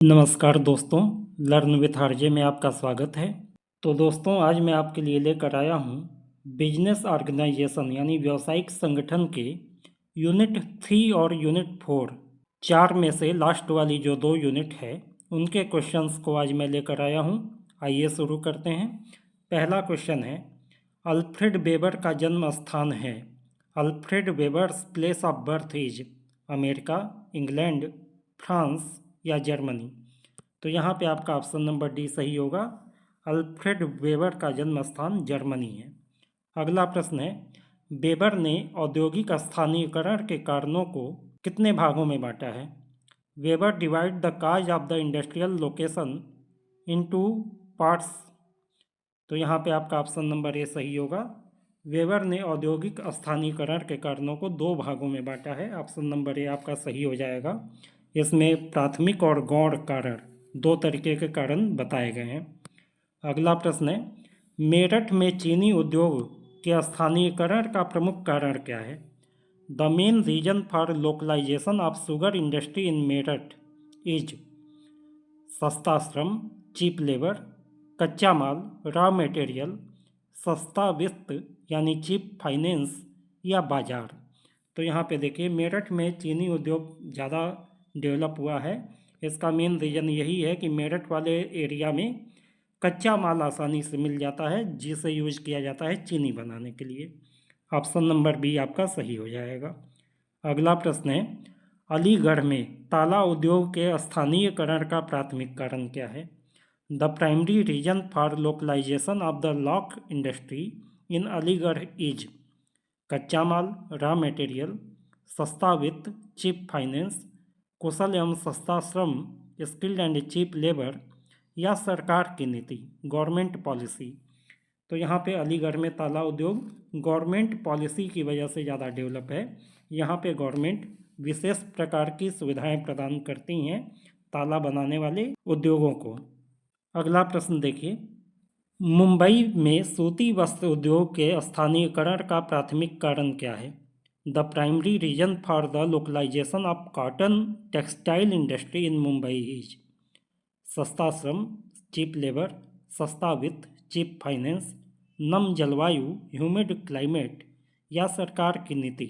नमस्कार दोस्तों, learn with RJ में आपका स्वागत है। तो दोस्तों, आज मैं आपके लिए लेकर आया हूँ बिजनेस ऑर्गेनाइजेशन यानी व्यावसायिक संगठन के यूनिट 3 और यूनिट 4 चार में से लास्ट वाली जो 2 यूनिट है उनके क्वेश्चंस को आज मैं लेकर आया हूँ। आइए शुरू करते हैं। पहला क्वेश्चन है, अल्फ्रेड वेबर का जन्म स्थान है। Alfred Weber's place of birth is America, England, France या जर्मनी। तो यहाँ पे आपका ऑप्शन नंबर डी सही होगा। अल्फ्रेड वेबर का जन्म स्थान जर्मनी है। अगला प्रश्न है, वेबर ने औद्योगिक स्थानीयकरण के कारणों को कितने भागों में बांटा है। Weber divide the cause of the industrial location into parts. तो यहाँ पे आपका ऑप्शन नंबर ए सही होगा। वेबर ने औद्योगिक स्थानीयकरण के कारणों को 2 भागों में बांटा है। ऑप्शन नंबर ए आपका सही हो जाएगा। इसमें प्राथमिक और गौण कारण 2 तरीके के कारण बताए गए हैं। अगला प्रश्न है, मेरठ में चीनी उद्योग के स्थानीयकरण का प्रमुख कारण क्या है। The main reason for localization of sugar industry in Meerut is सस्ता श्रम, चीप लेबर, कच्चा माल, रॉ मटेरियल, सस्ता वित्त यानी चीप फाइनेंस या बाजार। तो यहाँ पे देखिए, मेरठ में चीनी उद्योग ज़्यादा डेवलप हुआ है। इसका मेन रीज़न यही है कि मेरठ वाले एरिया में कच्चा माल आसानी से मिल जाता है, जिसे यूज किया जाता है चीनी बनाने के लिए। ऑप्शन नंबर बी आपका सही हो जाएगा। अगला प्रश्न है, अलीगढ़ में ताला उद्योग के स्थानीयकरण का प्राथमिक कारण क्या है। The primary reason for localization of the lock industry in Aligarh is कच्चा माल, रॉ मटेरियल, सस्ता वित्त, चीप फाइनेंस, कुशल एवं सस्ता श्रम, स्किल्ड एंड चीप लेबर या सरकार की नीति, गवर्नमेंट पॉलिसी। तो यहाँ पे अलीगढ़ में ताला उद्योग गवर्नमेंट पॉलिसी की वजह से ज़्यादा डेवलप है। यहाँ पे गवर्नमेंट विशेष प्रकार की सुविधाएं प्रदान करती हैं ताला बनाने वाले उद्योगों को। अगला प्रश्न देखिए, मुंबई में सूती वस्त्र उद्योग के स्थानीयकरण का प्राथमिक कारण क्या है। The primary reason for the localization of cotton textile industry in Mumbai is सस्ता श्रम, चीप लेबर, सस्ता वित्त, चीप फाइनेंस, नम जलवायु, ह्यूमिड क्लाइमेट या सरकार की नीति,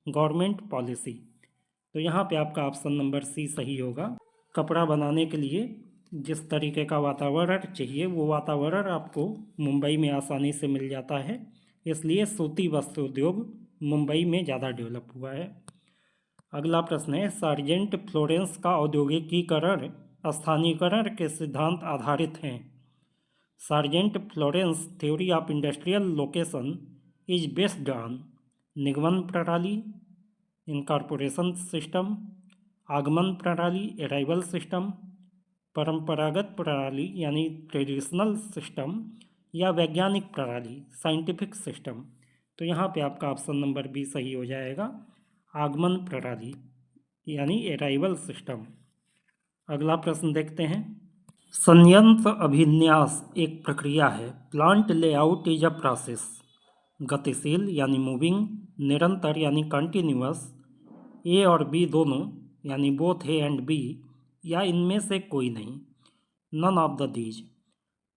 गवर्नमेंट पॉलिसी। तो यहाँ पे आपका ऑप्शन नंबर सी सही होगा। कपड़ा बनाने के लिए जिस तरीके का वातावरण चाहिए वो वातावरण आपको मुंबई में आसानी से मिल जाता है, इसलिए सूती वस्त्र उद्योग मुंबई में ज़्यादा डेवलप हुआ है। अगला प्रश्न है, सार्जेंट फ्लोरेंस का औद्योगिकीकरण स्थानीयकरण के सिद्धांत आधारित हैं। Sargant Florence theory of industrial location is based on निगमन प्रणाली, इनकॉर्पोरेशन सिस्टम, आगमन प्रणाली, अराइवल सिस्टम, परंपरागत प्रणाली यानी ट्रेडिशनल सिस्टम या वैज्ञानिक प्रणाली, साइंटिफिक सिस्टम। तो यहाँ पे आपका ऑप्शन नंबर बी सही हो जाएगा, आगमन प्रणाली यानी अराइवल सिस्टम। अगला प्रश्न देखते हैं, संयंत्र अभिन्यास एक प्रक्रिया है। Plant layout is a process. गतिशील यानी मूविंग, निरंतर यानी कंटिन्यूअस, ए और बी दोनों यानी बोथ ए एंड बी, या इनमें से कोई नहीं, नन ऑफ द दीज।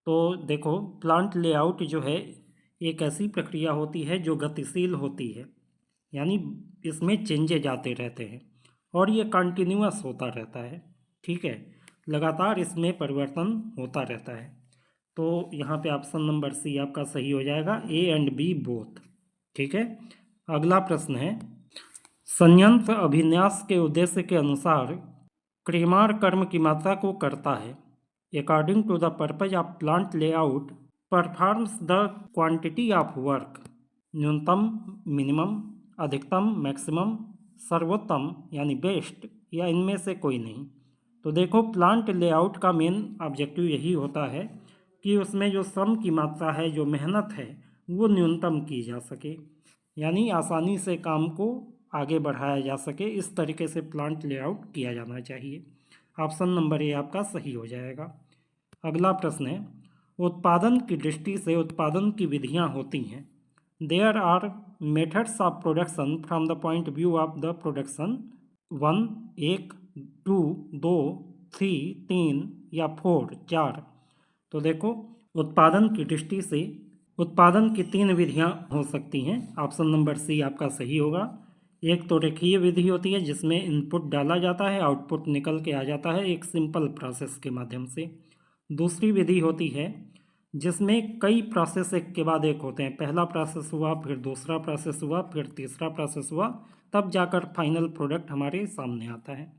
तो देखो, प्लांट लेआउट जो है एक ऐसी प्रक्रिया होती है जो गतिशील होती है, यानी इसमें चेंजेज आते रहते हैं और ये कंटिन्यूअस होता रहता है। ठीक है, लगातार इसमें परिवर्तन होता रहता है। तो यहाँ पे ऑप्शन नंबर सी आपका सही हो जाएगा, ए एंड बी बोथ। ठीक है। अगला प्रश्न है, संयंत्र अभिन्यास के उद्देश्य के अनुसार क्रेमार कर्म की मात्रा को करता है। According to the purpose of plant layout performs the quantity of work, न्यूनतम मिनिमम, अधिकतम मैक्सिमम, सर्वोत्तम यानी बेस्ट, या इनमें से कोई नहीं। तो देखो, प्लांट लेआउट का मेन ऑब्जेक्टिव यही होता है कि उसमें जो श्रम की मात्रा है, जो मेहनत है, वो न्यूनतम की जा सके, यानी आसानी से काम को आगे बढ़ाया जा सके। इस तरीके से प्लांट लेआउट किया जाना चाहिए। ऑप्शन नंबर ए आपका सही हो जाएगा। अगला प्रश्न है, उत्पादन की दृष्टि से उत्पादन की विधियां होती हैं। There are methods of production from the point view of the production. 1 1 2 2 3, 3 या 4, 4। तो देखो उत्पादन की दृष्टि से उत्पादन की 3 विधियां हो सकती हैं। ऑप्शन नंबर सी आपका सही होगा। एक तो रेखीय विधि होती है जिसमें इनपुट डाला जाता है, आउटपुट निकल के आ जाता है एक सिंपल प्रोसेस के माध्यम से। दूसरी विधि होती है जिसमें कई प्रोसेस एक के बाद एक होते हैं, पहला प्रोसेस हुआ, फिर दूसरा प्रोसेस हुआ, फिर तीसरा प्रोसेस हुआ, तब जाकर फाइनल प्रोडक्ट हमारे सामने आता है।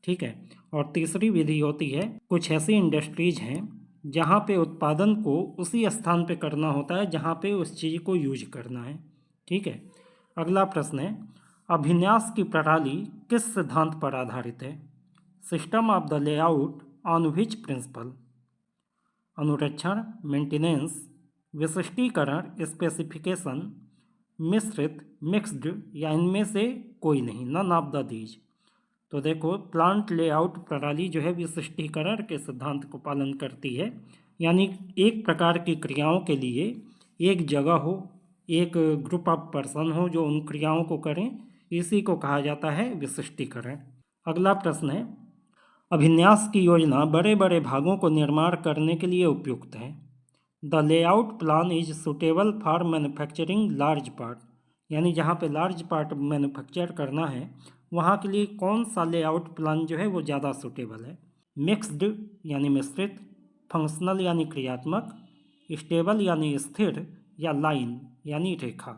ठीक है। और तीसरी विधि होती है, कुछ ऐसी इंडस्ट्रीज हैं जहाँ पे उत्पादन को उसी स्थान पे करना होता है जहाँ पे उस चीज़ को यूज करना है। ठीक है। अगला प्रश्न है, अभिन्यास की प्रणाली किस सिद्धांत पर आधारित है? System of the layout on which principle? अनुरक्षण, मेंटेनेंस, विशिष्टीकरण, स्पेसिफिकेशन, मिश्रित, मिक्स्ड या इनमें से कोई नहीं, नन ऑफ द दीज। तो देखो प्लांट लेआउट प्रणाली जो है विशिष्टीकरण के सिद्धांत को पालन करती है, यानी एक प्रकार की क्रियाओं के लिए एक जगह हो, एक ग्रुप ऑफ पर्सन हो जो उन क्रियाओं को करें, इसी को कहा जाता है विशिष्टीकरण। अगला प्रश्न है, अभिन्यास की योजना बड़े बड़े भागों को निर्माण करने के लिए उपयुक्त है। The layout plan is suitable for manufacturing large part, यानी जहाँ पे लार्ज पार्ट मैन्युफैक्चर करना है वहाँ के लिए कौन सा लेआउट प्लान जो है वो ज़्यादा सुटेबल है? मिक्स्ड यानी मिश्रित, फंक्शनल यानी क्रियात्मक, स्टेबल यानी स्थिर, या लाइन यानी रेखा।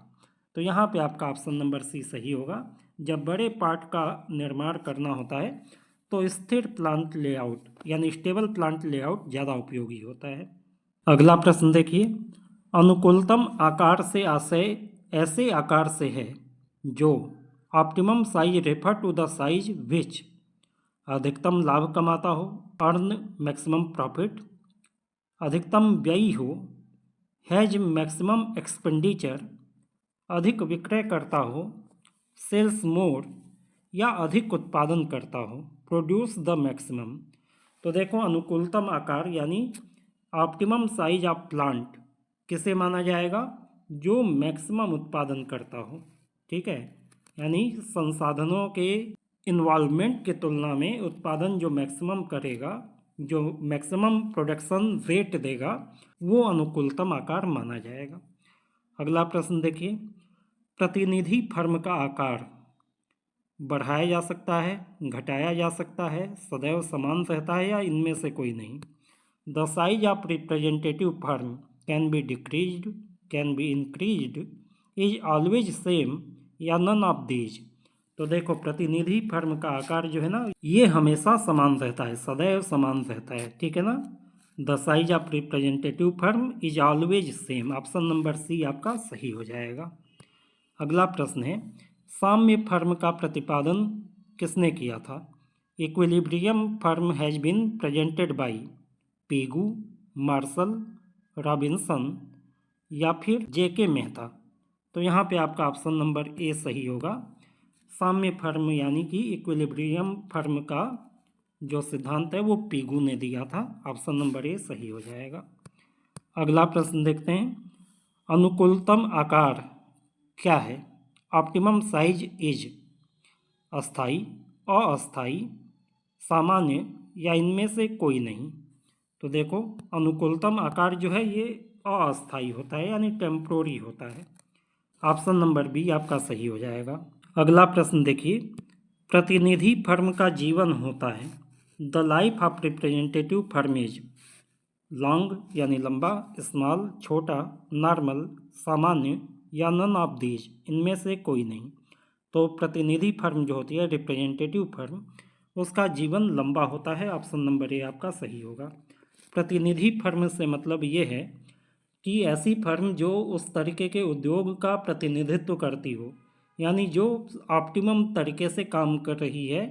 तो यहाँ पे आपका ऑप्शन नंबर सी सही होगा। जब बड़े पार्ट का निर्माण करना होता है तो स्थिर प्लांट लेआउट यानी स्टेबल प्लांट लेआउट ज़्यादा उपयोगी होता है। अगला प्रश्न देखिए, अनुकूलतम आकार से आशय ऐसे आकार से है जो optimum size refer to the size which अधिकतम लाभ कमाता हो, अर्न मैक्सिमम प्रॉफिट, अधिकतम व्ययी हो, हैज मैक्सिमम एक्सपेंडिचर, अधिक विक्रय करता हो, सेल्स मोर, या अधिक उत्पादन करता हो, प्रोड्यूस द मैक्सिमम। तो देखो अनुकूलतम आकार यानी ऑप्टिमम साइज ऑफ प्लांट किसे माना जाएगा? जो मैक्सिमम उत्पादन करता हो। ठीक है, यानी संसाधनों के इन्वॉल्वमेंट की तुलना में उत्पादन जो मैक्सिमम करेगा, जो मैक्सिमम प्रोडक्शन रेट देगा, वो अनुकूलतम आकार माना जाएगा। अगला प्रश्न देखिए, प्रतिनिधि फर्म का आकार बढ़ाया जा सकता है, घटाया जा सकता है, सदैव समान रहता है, या इनमें से कोई नहीं? The size of representative firm can be decreased, can be increased, is always same, या नन ऑफ दीज। तो देखो प्रतिनिधि फर्म का आकार जो है ना ये हमेशा समान रहता है, सदैव समान रहता है। ठीक है ना। The size of representative firm is always same, option number C आपका सही हो जाएगा। अगला प्रश्न है, साम्य फर्म का प्रतिपादन किसने किया था? Equilibrium firm has been presented by Pigou, Marshall, Robinson, या फिर जेके मेहता। तो यहाँ पे आपका ऑप्शन नंबर ए सही होगा। साम्य फर्म यानी कि इक्विलिब्रियम फर्म का जो सिद्धांत है वो पीगू ने दिया था, ऑप्शन नंबर ए सही हो जाएगा। अगला प्रश्न देखते हैं, अनुकूलतम आकार क्या है? ऑप्टिमम साइज इज अस्थाई, अस्थाई, सामान्य, या इनमें से कोई नहीं? तो देखो अनुकूलतम आकार जो है ये अस्थाई होता है, यानी टेम्पोरी होता है, ऑप्शन नंबर बी आपका सही हो जाएगा। अगला प्रश्न देखिए, प्रतिनिधि फर्म का जीवन होता है, the life of representative firm is long यानी लंबा, स्मॉल छोटा, नॉर्मल सामान्य, या नन ऑफ दीज, इनमें से कोई नहीं? तो प्रतिनिधि फर्म जो होती है रिप्रेजेंटेटिव फर्म, उसका जीवन लंबा होता है, ऑप्शन नंबर ए आपका सही होगा। प्रतिनिधि फर्म से मतलब ये है कि ऐसी फर्म जो उस तरीके के उद्योग का प्रतिनिधित्व करती हो, यानी जो ऑप्टिमम तरीके से काम कर रही है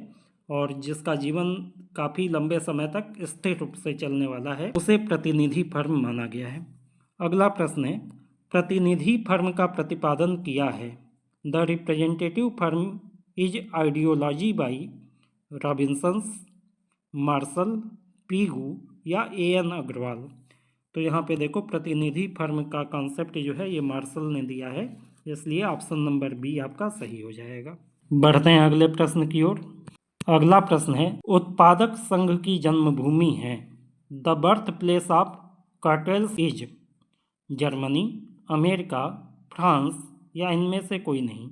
और जिसका जीवन काफ़ी लंबे समय तक स्थिर रूप से चलने वाला है, उसे प्रतिनिधि फर्म माना गया है। अगला प्रश्न है, प्रतिनिधि फर्म का प्रतिपादन किया है, the representative firm is ideology by Robinson's, Marshall, Pigou, या एन अग्रवाल। तो यहाँ पे देखो प्रतिनिधि फर्म का कॉन्सेप्ट जो है ये मार्शल ने दिया है, इसलिए ऑप्शन नंबर बी आपका सही हो जाएगा। बढ़ते हैं अगले प्रश्न की ओर। अगला प्रश्न है, उत्पादक संघ की जन्मभूमि है। The birth place of cartels is Germany, America, France या इनमें से कोई नहीं।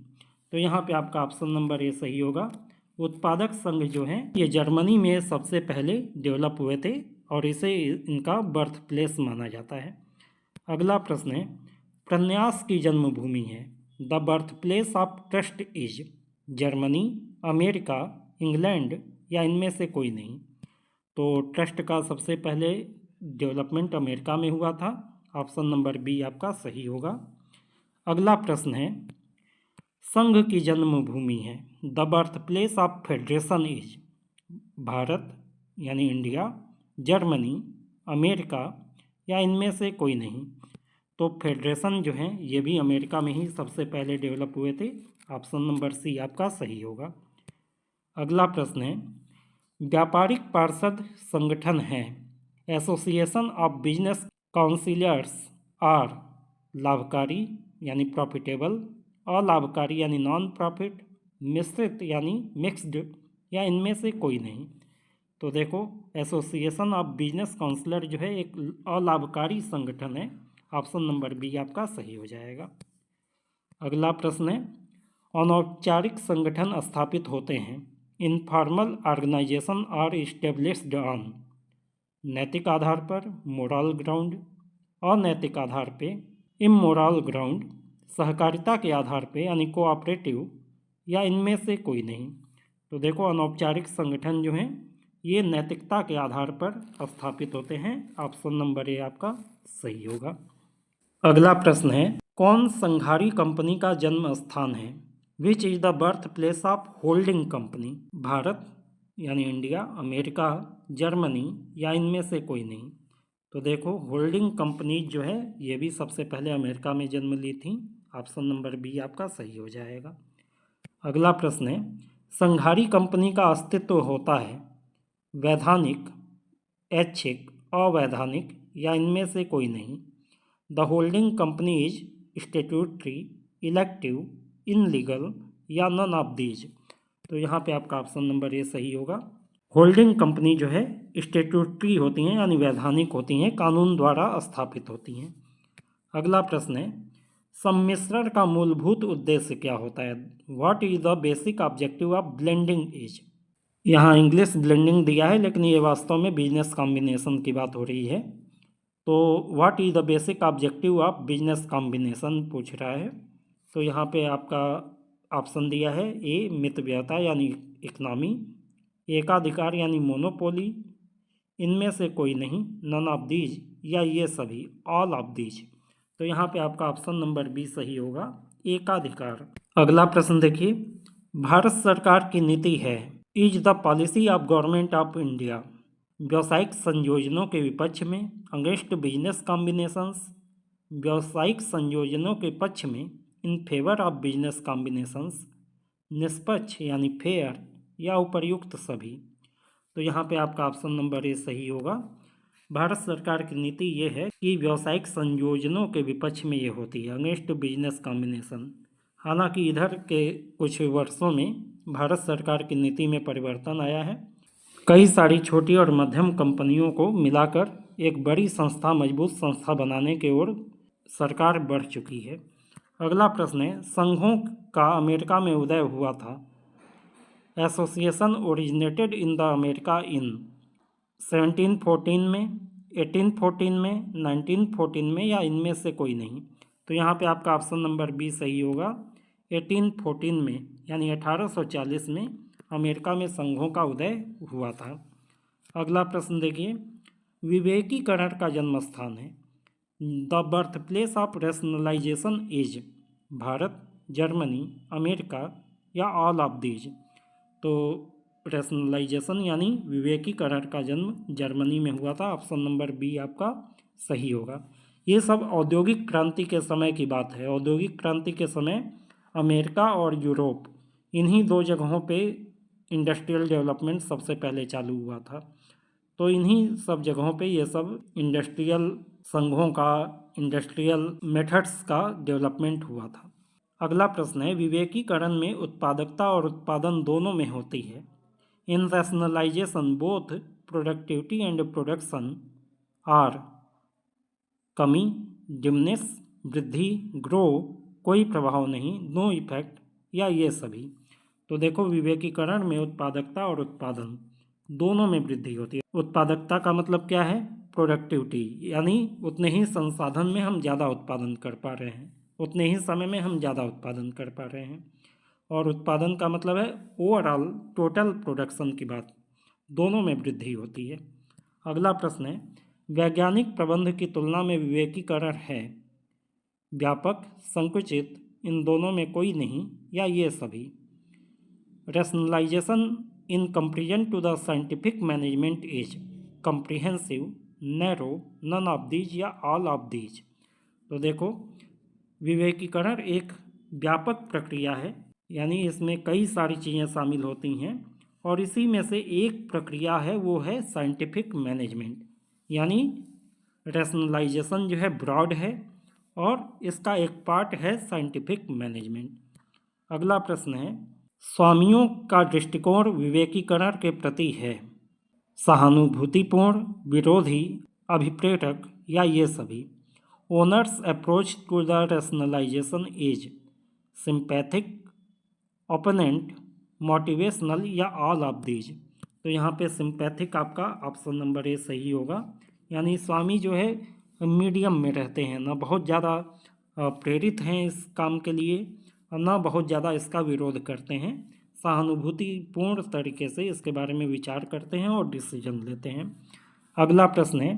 तो यहाँ पे आपका ऑप्शन नंबर ए सही होगा। उत्पादक संघ जो है ये जर्मनी में सबसे पहले डेवलप हुए थे और इसे इनका बर्थ प्लेस माना जाता है। अगला प्रश्न है, प्रन्यास की जन्मभूमि है। The birth place of trust is Germany, America, England या इनमें से कोई नहीं। तो ट्रस्ट का सबसे पहले डेवलपमेंट अमेरिका में हुआ था। ऑप्शन नंबर बी आपका सही होगा। अगला प्रश्न है, संघ की जन्मभूमि है। The birth place of federation is Bharat यानी इंडिया, जर्मनी, अमेरिका या इनमें से कोई नहीं। तो फेडरेशन जो है ये भी अमेरिका में ही सबसे पहले डेवलप हुए थे। ऑप्शन नंबर सी आपका सही होगा। अगला प्रश्न है, व्यापारिक पार्षद संगठन है। Association of business councillors are लाभकारी यानी प्रॉफिटेबल, अलाभकारी यानी नॉन प्रॉफिट, मिश्रित यानी मिक्स्ड या इनमें से कोई नहीं। तो देखो, एसोसिएशन ऑफ बिजनेस काउंसलर जो है एक अलाभकारी संगठन है। ऑप्शन नंबर बी आपका सही हो जाएगा। अगला प्रश्न है, अनौपचारिक संगठन स्थापित होते हैं। Informal organization are established on नैतिक आधार पर, मोरल ग्राउंड, अनैतिक आधार पे, इमोरल ग्राउंड, सहकारिता के आधार पे यानी कोऑपरेटिव या इनमें से कोई नहीं। तो देखो, अनौपचारिक संगठन जो हैं ये नैतिकता के आधार पर स्थापित होते हैं। ऑप्शन नंबर ए आपका सही होगा। अगला प्रश्न है, कौन संघारी कंपनी का जन्म स्थान है। Which is the birth place of holding company. Bharat यानी इंडिया, अमेरिका, जर्मनी या इनमें से कोई नहीं। तो देखो, होल्डिंग कंपनी जो है ये भी सबसे पहले अमेरिका में जन्म ली थी। ऑप्शन नंबर बी आपका सही हो जाएगा। अगला प्रश्न है, संघारी कंपनी का अस्तित्व होता है वैधानिक, ऐच्छिक, अवैधानिक या इनमें से कोई नहीं। The holding company is statutory, elective, illegal या नन ऑफ दीज। तो यहाँ पे आपका ऑप्शन नंबर ए सही होगा। होल्डिंग कंपनी जो है स्टेट्यूटरी होती हैं यानी वैधानिक होती हैं, कानून द्वारा स्थापित होती हैं। अगला प्रश्न है, सम्मिश्रण का मूलभूत उद्देश्य क्या होता है। What is the basic objective of blending is. यहाँ इंग्लिश ब्लेंडिंग दिया है लेकिन ये वास्तव में बिजनेस कॉम्बिनेशन की बात हो रही है। तो what is the basic objective of business combination पूछ रहा है। तो यहाँ पे आपका ऑप्शन दिया है ए मितव्ययता यानी इकनॉमी, एकाधिकार यानी मोनोपोली, इनमें से कोई नहीं, नन ऑफ दीज या ये सभी, ऑल ऑफ दीज। तो यहाँ पे आपका ऑप्शन नंबर बी सही होगा, एकाधिकार। अगला प्रश्न देखिए, भारत सरकार की नीति है is the policy of government of India व्यावसायिक संयोजनों के विपक्ष में, अगेंस्ट बिजनेस कॉम्बिनेशंस, व्यावसायिक संयोजनों के पक्ष में, इन फेवर ऑफ बिजनेस कॉम्बिनेशंस, निष्पक्ष यानी फेयर या उपर्युक्त सभी। तो यहाँ पे आपका ऑप्शन नंबर ए सही होगा। भारत सरकार की नीति ये है कि व्यावसायिक संयोजनों के विपक्ष में ये होती है, अगेंस्ट बिजनेस कॉम्बिनेशन। हालांकि इधर के कुछ वर्षों में भारत सरकार की नीति में परिवर्तन आया है। कई सारी छोटी और मध्यम कंपनियों को मिलाकर एक बड़ी संस्था, मजबूत संस्था बनाने की ओर सरकार बढ़ चुकी है। अगला प्रश्न है, संघों का अमेरिका में उदय हुआ था। Association originated in the America in 1714 में, 1814 में, 1914 में या इनमें से कोई नहीं। तो यहाँ पे आपका ऑप्शन नंबर बी सही होगा। 1814 में यानी 1840 में अमेरिका में संघों का उदय हुआ था। अगला प्रश्न देखिए, विवेकीकरण का जन्म स्थान है। The birth place of rationalization is Bharat, Germany, America या ऑल ऑफ दीज। तो रैशनलाइजेशन यानी विवेकीकरण का जन्म जर्मनी में हुआ था। ऑप्शन नंबर बी आपका सही होगा। ये सब औद्योगिक क्रांति के समय की बात है। औद्योगिक क्रांति के समय अमेरिका और यूरोप, इन्हीं दो जगहों पे इंडस्ट्रियल डेवलपमेंट सबसे पहले चालू हुआ था। तो इन्हीं सब जगहों पे ये सब इंडस्ट्रियल संघों का, इंडस्ट्रियल मेथड्स का डेवलपमेंट हुआ था। अगला प्रश्न है, विवेकीकरण में उत्पादकता और उत्पादन दोनों में होती है। In rationalisation both productivity and production are कमी, डिमनेस, वृद्धि, ग्रो, कोई प्रभाव नहीं, नो इफेक्ट, या ये सभी। तो देखो विवेकीकरण में उत्पादकता और उत्पादन दोनों में वृद्धि होती है। उत्पादकता का मतलब क्या है? प्रोडक्टिविटी, यानी उतने ही संसाधन में हम ज़्यादा उत्पादन कर पा रहे हैं, उतने ही समय में हम ज़्यादा उत्पादन कर पा रहे हैं। और उत्पादन का मतलब है ओवरऑल टोटल प्रोडक्शन की बात, दोनों में वृद्धि होती है। अगला प्रश्न है, वैज्ञानिक प्रबंध की तुलना में विवेकीकरण है व्यापक, संकुचित, इन दोनों में कोई नहीं, या ये सभी। Rationalization in comparison to the scientific management is comprehensive, narrow, none of these, या ऑल ऑफ दीज। तो देखो विवेकीकरण एक व्यापक प्रक्रिया है, यानी इसमें कई सारी चीज़ें शामिल होती हैं, और इसी में से एक प्रक्रिया है वो है साइंटिफिक मैनेजमेंट। यानी रैशनलाइजेशन जो है ब्रॉड है और इसका एक पार्ट है साइंटिफिक मैनेजमेंट। अगला प्रश्न है, स्वामियों का दृष्टिकोण विवेकीकरण के प्रति है सहानुभूतिपूर्ण, विरोधी, अभिप्रेरक, या ये सभी। Owners approach to the rationalization is sympathetic, opponent, motivational, या ऑल ऑफ दीज। तो यहाँ पे सिंपैथिक आपका ऑप्शन नंबर ए सही होगा। यानी स्वामी जो है मीडियम में रहते हैं, ना बहुत ज़्यादा प्रेरित हैं इस काम के लिए, ना बहुत ज़्यादा इसका विरोध करते हैं, सहानुभूतिपूर्ण तरीके से इसके बारे में विचार करते हैं और डिसीजन लेते हैं। अगला प्रश्न है,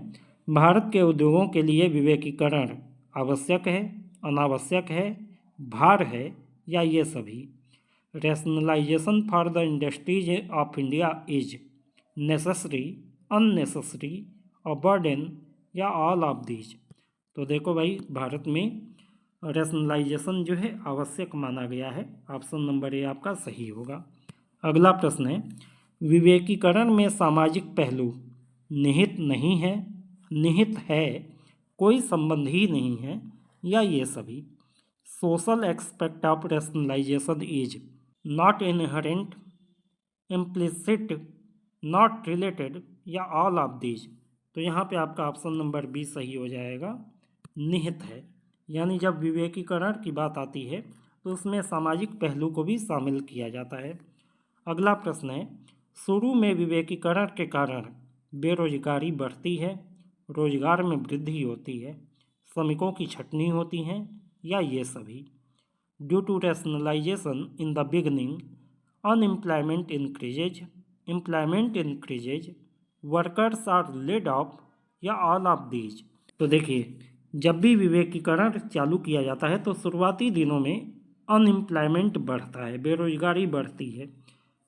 भारत के उद्योगों के लिए विवेकीकरण आवश्यक है, अनावश्यक है, भार है, या ये सभी। Rationalization for the industries of India is necessary, unnecessary, a burden, या ऑल ऑफ दीज। तो देखो भाई भारत में रैशनलाइजेशन जो है आवश्यक माना गया है, ऑप्शन नंबर ए आपका सही होगा। अगला प्रश्न है, विवेकीकरण में सामाजिक पहलू निहित नहीं है, निहित है, कोई संबंध ही नहीं है, या ये सभी। Social expect of rationalization is not inherent, implicit, not related, या ऑल ऑफ दीज। तो यहाँ पे आपका ऑप्शन नंबर बी सही हो जाएगा, निहित है। यानी जब विवेकीकरण की बात आती है तो उसमें सामाजिक पहलू को भी शामिल किया जाता है। अगला प्रश्न है, शुरू में विवेकीकरण के कारण बेरोजगारी बढ़ती है, रोजगार में वृद्धि होती है, श्रमिकों की छटनी होती हैं, या ये सभी। Due to rationalization in the beginning unemployment increases, employment increases, workers are laid off, या ऑल ऑफ दीज। तो देखिए जब भी विवेकीकरण चालू किया जाता है तो शुरुआती दिनों में अनएम्प्लॉयमेंट बढ़ता है, बेरोजगारी बढ़ती है,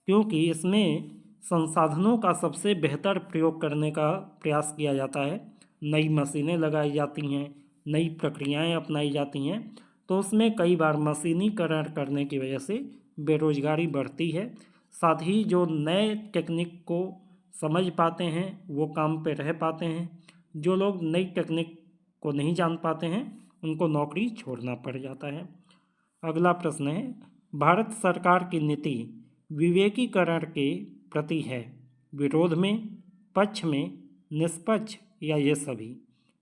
क्योंकि इसमें संसाधनों का सबसे बेहतर प्रयोग करने का प्रयास किया जाता है, नई मशीनें लगाई जाती हैं, नई प्रक्रियाएं अपनाई जाती हैं, तो उसमें कई बार मशीनीकरण करने की वजह से बेरोजगारी बढ़ती है। साथ ही जो नए टेक्निक को समझ पाते हैं वो काम पे रह पाते हैं, जो लोग नई टेक्निक को नहीं जान पाते हैं उनको नौकरी छोड़ना पड़ जाता है। अगला प्रश्न है, भारत सरकार की नीति विवेकीकरण के प्रति है विरोध में, पक्ष में, निष्पक्ष, या ये सभी।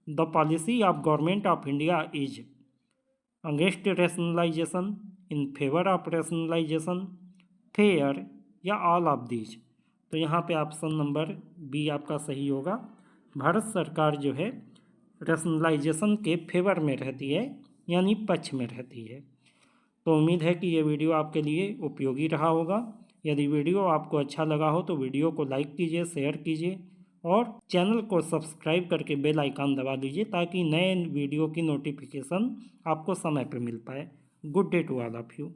The policy of government of India is against rationalization, in favour of rationalization, fair, या ऑल ऑफ दीज। तो यहाँ पे ऑप्शन नंबर बी आपका सही होगा। भारत सरकार जो है रैशनलाइजेशन के फेवर में रहती है, यानी पक्ष में रहती है। तो उम्मीद है कि ये वीडियो आपके लिए उपयोगी रहा होगा। यदि वीडियो आपको अच्छा लगा हो तो वीडियो को लाइक कीजिए, शेयर कीजिए और चैनल को सब्सक्राइब करके बेल आइकन दबा दीजिए ताकि नए वीडियो की नोटिफिकेशन आपको समय पर मिल पाए। Good day to all of you.